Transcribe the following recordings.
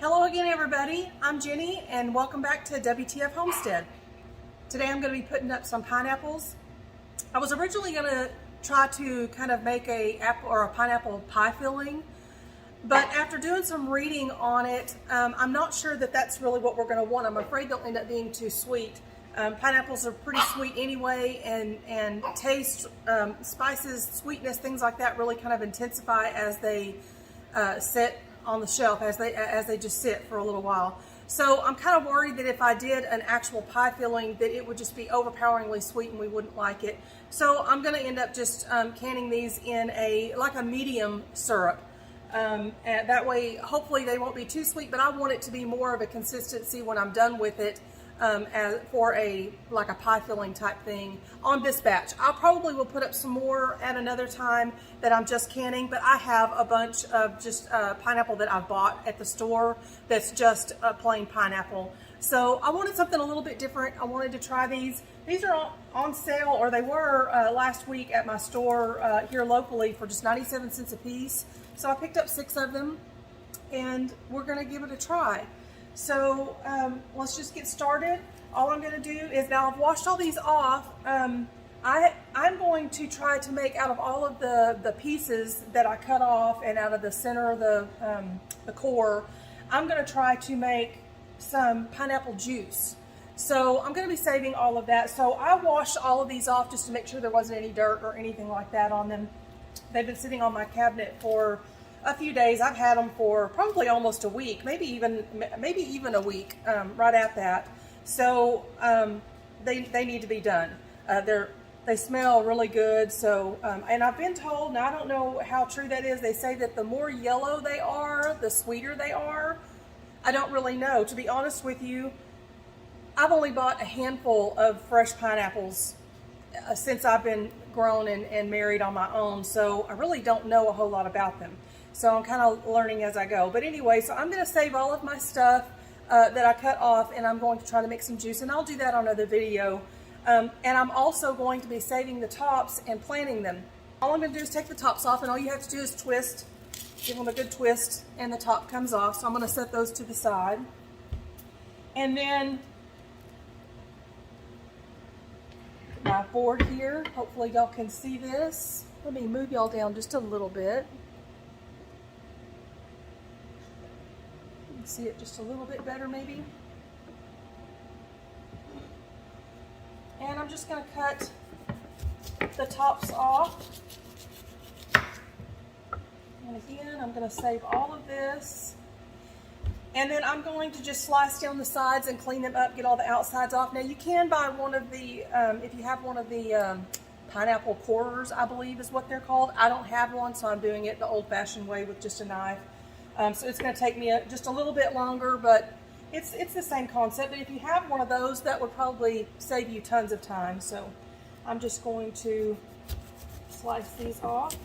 Hello again, everybody. I'm Jenny, and welcome back to WTF Homestead. Today I'm going to be putting up some pineapples. I was originally going to try to kind of make a pineapple pie filling, but after doing some reading on it, I'm not sure that that's really what we're going to want. I'm afraid they'll end up being too sweet. Pineapples are pretty sweet anyway, and taste, spices, sweetness, things like that really kind of intensify as they sit on the shelf, as they just sit for a little while. So I'm kind of worried that if I did an actual pie filling, that it would just be overpoweringly sweet and we wouldn't like it. So I'm going to end up just canning these in like a medium syrup. And that way, hopefully they won't be too sweet, but I want it to be more of a consistency when I'm done with it, for like a pie filling type thing on this batch. I probably will put up some more at another time that I'm just canning, but I have a bunch of just pineapple that I've bought at the store that's just a plain pineapple. So I wanted something a little bit different. I wanted to try these. These are on sale, or they were last week at my store here locally for just 97 cents a piece. So I picked up 6 of them, and we're gonna give it a try. So let's just get started. All I'm going to do is, now I've washed all these off. I'm going to try to make, out of all of the pieces that I cut off and out of the center of the core, I'm going to try to make some pineapple juice. So I'm going to be saving all of that. So I washed all of these off just to make sure there wasn't any dirt or anything like that on them. They've been sitting on my cabinet for a few days. I've had them for probably almost a week, maybe even a week, right at that. So they need to be done. They smell really good. So and I've been told, now I don't know how true that is, they say that the more yellow they are, the sweeter they are. I don't really know, to be honest with you. I've only bought a handful of fresh pineapples since I've been grown and married on my own, so I really don't know a whole lot about them. So I'm kind of learning as I go. But anyway, so I'm going to save all of my stuff that I cut off, and I'm going to try to make some juice, and I'll do that on another video. And I'm also going to be saving the tops and planting them. All I'm going to do is take the tops off, and all you have to do is twist, give them a good twist, and the top comes off. So I'm going to set those to the side. And then my board here, hopefully y'all can see this. Let me move y'all down just a little bit. See it just a little bit better maybe. And I'm just going to cut the tops off. And again, I'm going to save all of this. And then I'm going to just slice down the sides and clean them up, get all the outsides off. Now you can buy one of the, if you have one of the pineapple quarters, I believe is what they're called. I don't have one, so I'm doing it the old-fashioned way with just a knife. So it's going to take me just a little bit longer, but it's the same concept. But if you have one of those, that would probably save you tons of time. So I'm just going to slice these off.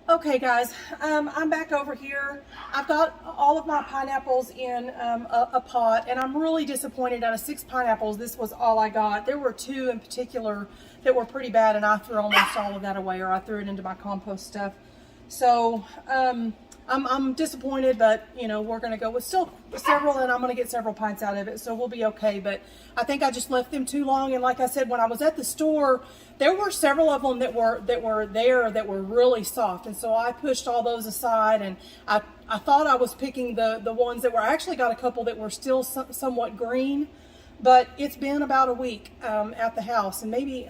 Okay guys, I'm back over here. I've got all of my pineapples in a pot, and I'm really disappointed. Out of 6 pineapples, this was all I got. There were 2 in particular that were pretty bad, and I threw almost all of that away, or I threw it into my compost stuff. So I'm disappointed, but you know, we're gonna go with still several, and I'm gonna get several pints out of it, so we'll be okay. But I think I just left them too long, and like I said, when I was at the store, there were several of them that were really soft, and so I pushed all those aside, and I thought I was picking the ones that were, I actually got a couple that were still somewhat green, but it's been about a week at the house, and maybe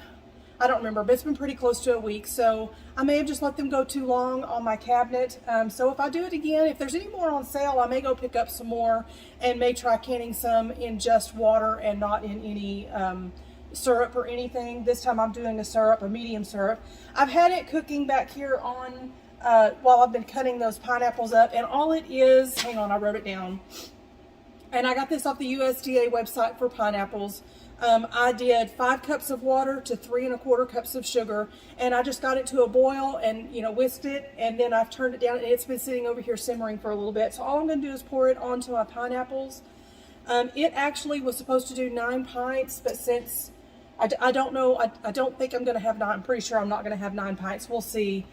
I don't remember, but it's been pretty close to a week. So I may have just let them go too long on my cabinet. So if I do it again, if there's any more on sale, I may go pick up some more and may try canning some in just water and not in any syrup or anything. This time I'm doing a syrup, a medium syrup. I've had it cooking back here on while I've been cutting those pineapples up, and all it is, hang on, I wrote it down. And I got this off the USDA website for pineapples. I did 5 cups of water to 3 1/4 cups of sugar, and I just got it to a boil and, you know, whisked it, and then I've turned it down, and it's been sitting over here simmering for a little bit. So all I'm going to do is pour it onto my pineapples. It actually was supposed to do 9 pints, but since I don't know, I don't think I'm going to have 9. I'm pretty sure I'm not going to have 9 pints. We'll see.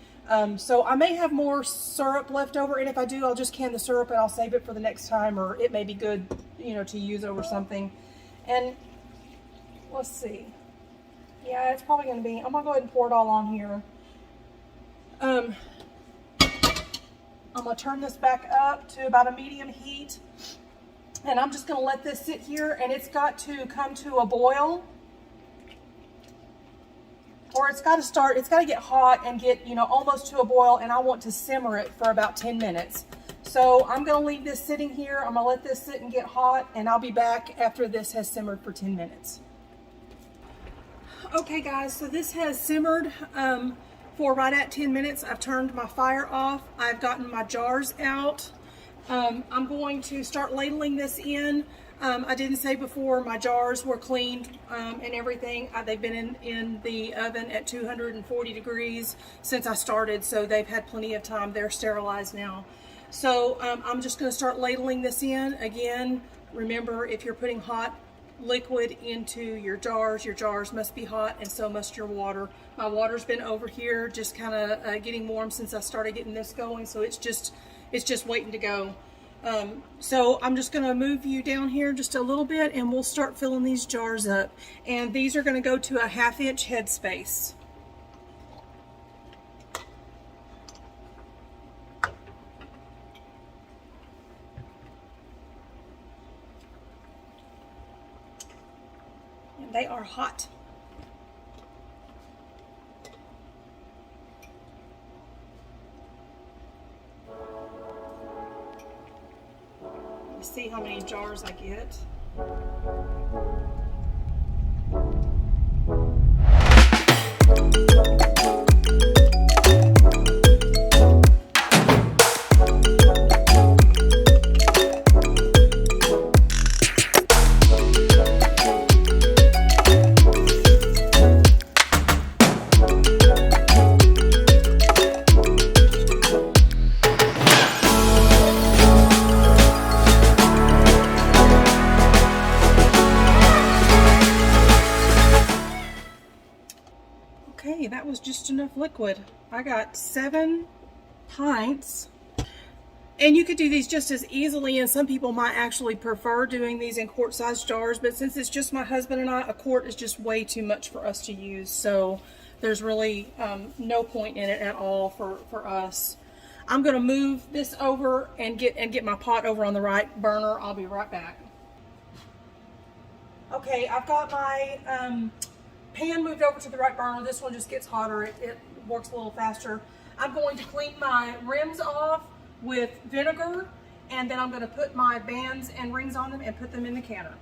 So I may have more syrup left over, and if I do, I'll just can the syrup and I'll save it for the next time, or it may be good, you know, to use over something. And let's see. Yeah, it's probably going to be, I'm going to go ahead and pour it all on here. I'm going to turn this back up to about a medium heat, and I'm just going to let this sit here, and it's got to come to a boil. Or it's got to get hot and get, you know, almost to a boil, and I want to simmer it for about 10 minutes. So I'm going to leave this sitting here. I'm going to let this sit and get hot, and I'll be back after this has simmered for 10 minutes. Okay guys, so this has simmered for right at 10 minutes. I've turned my fire off. I've gotten my jars out. I'm going to start ladling this in. I didn't say before, my jars were cleaned and everything. They've been in the oven at 240 degrees since I started, so they've had plenty of time. They're sterilized now. So I'm just going to start ladling this in. Again, remember, if you're putting hot liquid into your jars must be hot, and so must your water. My water's been over here just kind of getting warm since I started getting this going, so it's just waiting to go. So I'm just going to move you down here just a little bit, and we'll start filling these jars up. And these are going to go to a 1/2 inch headspace. And they are hot. See how many jars I get. Okay, that was just enough liquid. I got 7 pints. And you could do these just as easily, and some people might actually prefer doing these in quart-sized jars, but since it's just my husband and I, a quart is just way too much for us to use, so there's really no point in it at all for us. I'm going to move this over and get my pot over on the right burner. I'll be right back. Okay, I've got my pan moved over to the right burner. This one just gets hotter. It works a little faster. I'm going to clean my rims off with vinegar, and then I'm going to put my bands and rings on them and put them in the canner.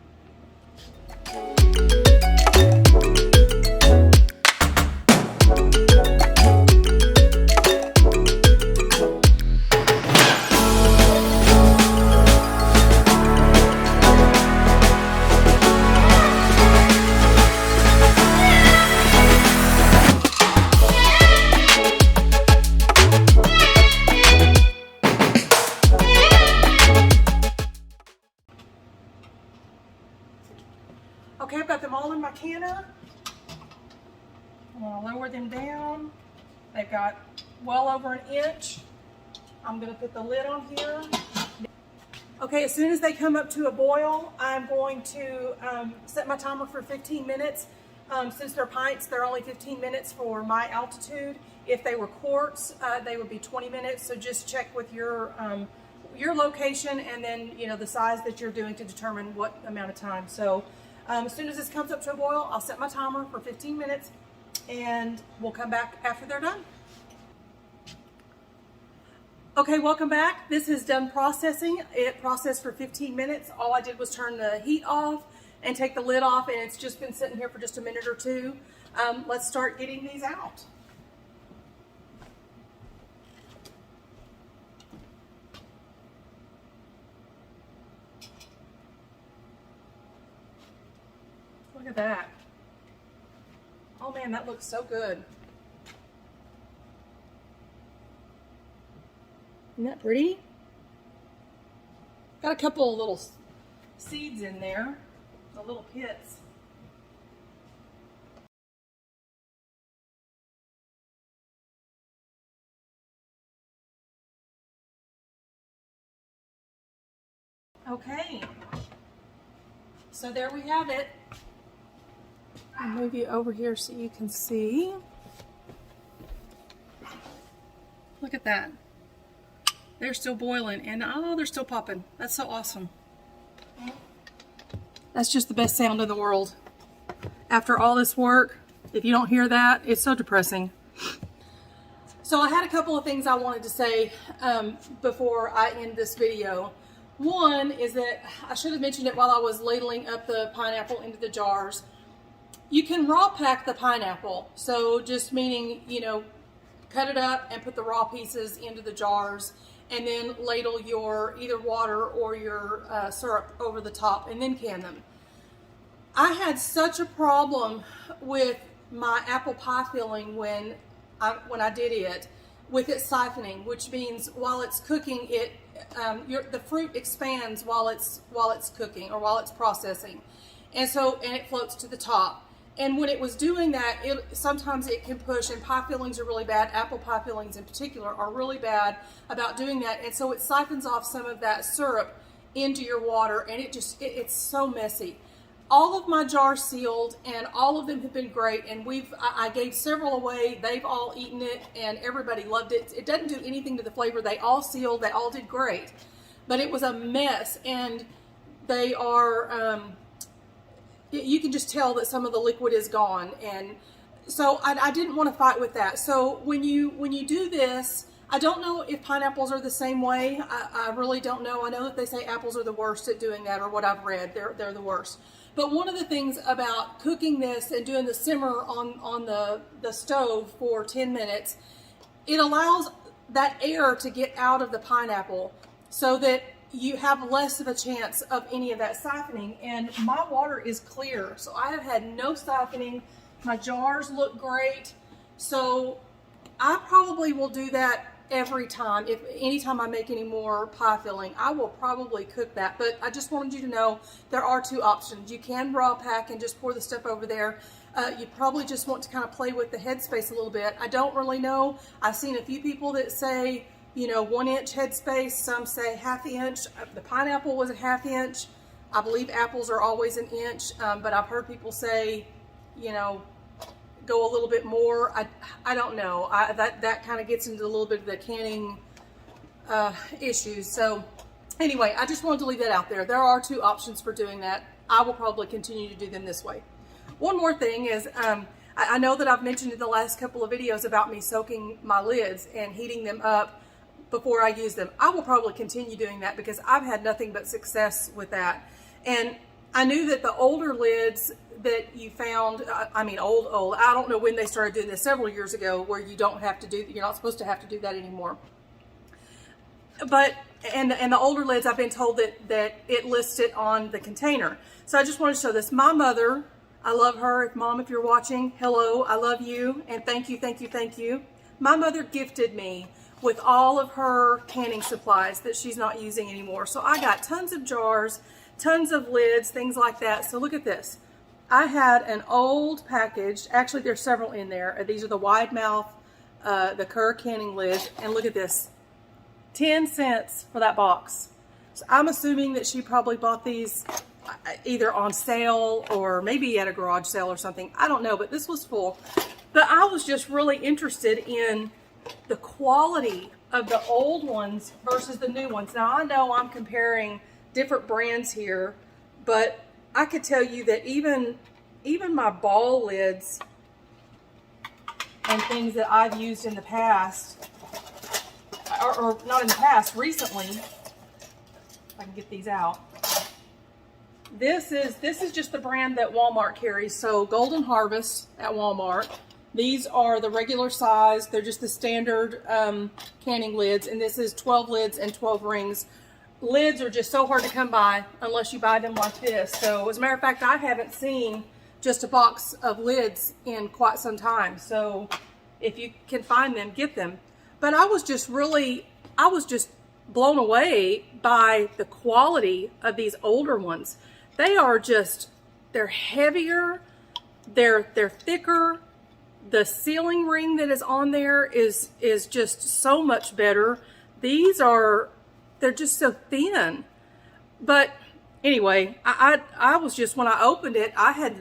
Okay, I've got them all in my canner. I'm going to lower them down. They've got well over 1 inch. I'm going to put the lid on here. Okay, as soon as they come up to a boil, I'm going to set my timer for 15 minutes. Since they're pints, they're only 15 minutes for my altitude. If they were quarts, they would be 20 minutes. So just check with your location and then, you know, the size that you're doing to determine what amount of time. So as soon as this comes up to a boil, I'll set my timer for 15 minutes, and we'll come back after they're done. Okay, welcome back. This is done processing. It processed for 15 minutes. All I did was turn the heat off and take the lid off, and it's just been sitting here for just a minute or two. Let's start getting these out. Look at that. Oh man, that looks so good. Isn't that pretty? Got a couple of little seeds in there, the little pits. Okay, so there we have it. I'll move you over here so you can see. Look at that. They're still boiling, and oh, they're still popping. That's so awesome. That's just the best sound in the world. After all this work, if you don't hear that, it's so depressing. So I had a couple of things I wanted to say before I end this video. One is that I should have mentioned it while I was ladling up the pineapple into the jars. You can raw pack the pineapple. So just meaning, you know, cut it up and put the raw pieces into the jars, and then ladle your either water or your syrup over the top and then can them. I had such a problem with my apple pie filling when I did it, with it siphoning, which means while it's cooking, the fruit expands while it's cooking or while it's processing, and it floats to the top. And when it was doing that, sometimes it can push, and pie fillings are really bad. Apple pie fillings in particular are really bad about doing that. And so it siphons off some of that syrup into your water, and it's so messy. All of my jars sealed, and all of them have been great. And I gave several away. They've all eaten it, and everybody loved it. It doesn't do anything to the flavor. They all sealed. They all did great. But it was a mess, and they are... you can just tell that some of the liquid is gone, and so I didn't want to fight with that. So when you do this, I don't know if pineapples are the same way. I really don't know. I know that they say apples are the worst at doing that, or what I've read, they're the worst. But one of the things about cooking this and doing the simmer on the stove for 10 minutes, it allows that air to get out of the pineapple so that you have less of a chance of any of that siphoning. And my water is clear, so I have had no siphoning. My jars look great, so I probably will do that every time. If anytime I make any more pie filling, I will probably cook that. But I just wanted you to know there are two options. You can raw pack and just pour the stuff over there. You probably just want to kind of play with the headspace a little bit. I don't really know. I've seen a few people that say, you know, 1 inch headspace. Some say 1/2 inch. The pineapple was a 1/2 inch. I believe apples are always 1 inch, but I've heard people say, you know, go a little bit more. I don't know. That kind of gets into a little bit of the canning issues. So anyway, I just wanted to leave that out there. There are two options for doing that. I will probably continue to do them this way. One more thing is, I know that I've mentioned in the last couple of videos about me soaking my lids and heating them up before I use them. I will probably continue doing that because I've had nothing but success with that. And I knew that the older lids that you found, I mean old, I don't know when they started doing this, several years ago, where you don't have to do, you're not supposed to have to do that anymore. But, and the older lids, I've been told that it lists it on the container. So I just wanted to show this. My mother, I love her. Mom, if you're watching, hello, I love you, and thank you, thank you, thank you. My mother gifted me with all of her canning supplies that she's not using anymore. So I got tons of jars, tons of lids, things like that. So look at this. I had an old package. Actually, there's several in there. These are the wide mouth, the Kerr canning lids. And look at this, 10 cents for that box. So I'm assuming that she probably bought these either on sale or maybe at a garage sale or something. I don't know, but this was full. But I was just really interested in the quality of the old ones versus the new ones. Now I know I'm comparing different brands here, but I could tell you that even my ball lids and things that I've used in the past, or not in the past, recently. If I can get these out. This is just the brand that Walmart carries. So Golden Harvest at Walmart. These are the regular size. They're just the standard canning lids, and this is 12 lids and 12 rings. Lids are just so hard to come by unless you buy them like this. So as a matter of fact, I haven't seen just a box of lids in quite some time. So if you can find them, get them. But I was just blown away by the quality of these older ones. They're heavier, they're thicker. The sealing ring that is on there is just so much better. They're just so thin. But anyway, I was just, when I opened it, I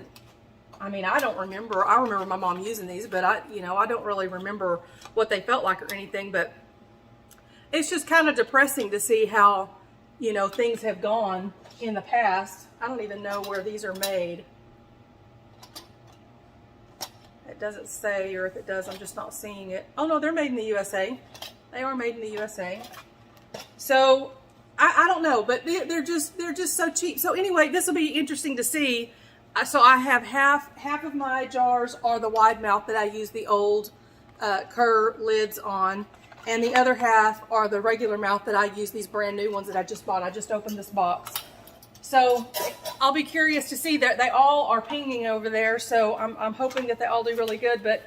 don't remember. I remember my mom using these, but I don't really remember what they felt like or anything. But it's just kind of depressing to see how, things have gone in the past. I don't even know where these are made. It doesn't say, or if it does, I'm just not seeing it. Oh no, they're made in the USA. They are made in the USA. So I don't know, but they're just so cheap. So anyway, this will be interesting to see. So I have half of my jars are the wide mouth that I use the old Kerr lids on, and the other half are the regular mouth that I use these brand new ones that I just bought. I just opened this box. So I'll be curious to see that they all are pinging over there. So I'm hoping that they all do really good, but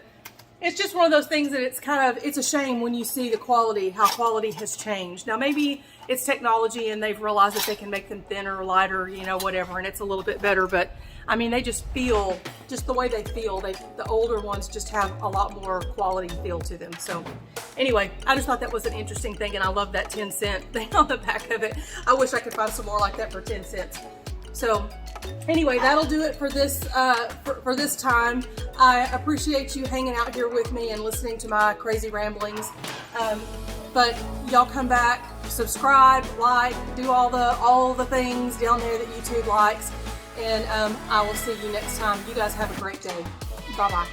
it's just one of those things that it's a shame when you see how quality has changed. Now maybe it's technology and they've realized that they can make them thinner, lighter, whatever, and it's a little bit better. But I mean, they just feel, just the way they feel, the older ones just have a lot more quality feel to them. So anyway, I just thought that was an interesting thing, and I love that 10-cent thing on the back of it. I wish I could find some more like that for 10 cents. So anyway, that'll do it for this for this time. I appreciate you hanging out here with me and listening to my crazy ramblings. But y'all come back, subscribe, like, do all the things down there that YouTube likes. And I will see you next time. You guys have a great day. Bye-bye.